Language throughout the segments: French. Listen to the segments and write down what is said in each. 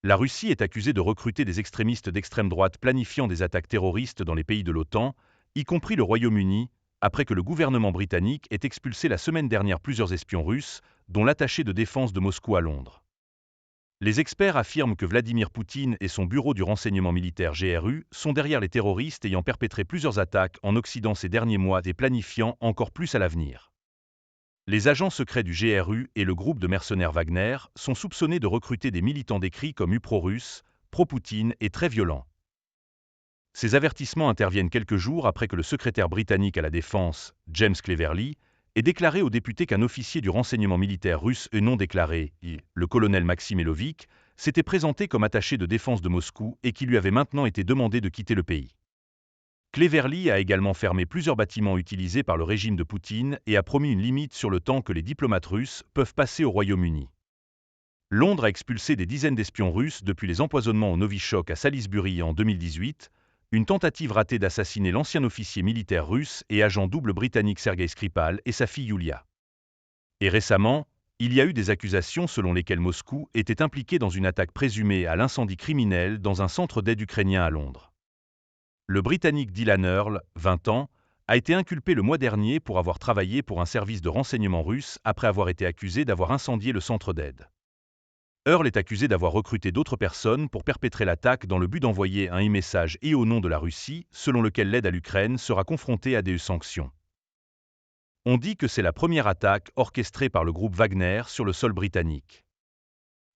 La Russie est accusée de recruter des extrémistes d'extrême droite planifiant des attaques terroristes dans les pays de l'OTAN, y compris le Royaume-Uni, après que le gouvernement britannique ait expulsé la semaine dernière plusieurs espions russes, dont l'attaché de défense de Moscou à Londres. Les experts affirment que Vladimir Poutine et son bureau du renseignement militaire GRU sont derrière les terroristes ayant perpétré plusieurs attaques en Occident ces derniers mois et planifiant encore plus à l'avenir. Les agents secrets du GRU et le groupe de mercenaires Wagner sont soupçonnés de recruter des militants décrits comme pro-russes, pro-Poutine et très violents. Ces avertissements interviennent quelques jours après que le secrétaire britannique à la Défense, James Cleverly, ait déclaré aux députés qu'un officier du renseignement militaire russe et non déclaré, le colonel Maxime Elovic, s'était présenté comme attaché de défense de Moscou et qu'il lui avait maintenant été demandé de quitter le pays. Cleverly a également fermé plusieurs bâtiments utilisés par le régime de Poutine et a promis une limite sur le temps que les diplomates russes peuvent passer au Royaume-Uni. Londres a expulsé des dizaines d'espions russes depuis les empoisonnements au Novichok à Salisbury en 2018, une tentative ratée d'assassiner l'ancien officier militaire russe et agent double britannique Sergei Skripal et sa fille Yulia. Et récemment, il y a eu des accusations selon lesquelles Moscou était impliqué dans une attaque présumée à l'incendie criminel dans un centre d'aide ukrainien à Londres. Le Britannique Dylan Earl, 20 ans, a été inculpé le mois dernier pour avoir travaillé pour un service de renseignement russe après avoir été accusé d'avoir incendié le centre d'aide. Earl est accusé d'avoir recruté d'autres personnes pour perpétrer l'attaque dans le but d'envoyer un e-message et au nom de la Russie, selon lequel l'aide à l'Ukraine sera confrontée à des sanctions. On dit que c'est la première attaque orchestrée par le groupe Wagner sur le sol britannique.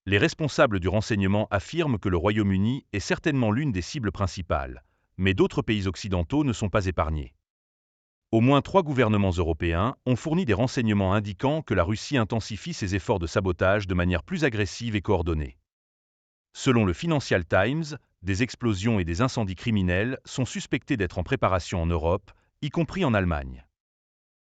Les responsables du renseignement affirment que le Royaume-Uni est certainement l'une des cibles principales, mais d'autres pays occidentaux ne sont pas épargnés. Au moins 3 gouvernements européens ont fourni des renseignements indiquant que la Russie intensifie ses efforts de sabotage de manière plus agressive et coordonnée. Selon le Financial Times, des explosions et des incendies criminels sont suspectés d'être en préparation en Europe, y compris en Allemagne.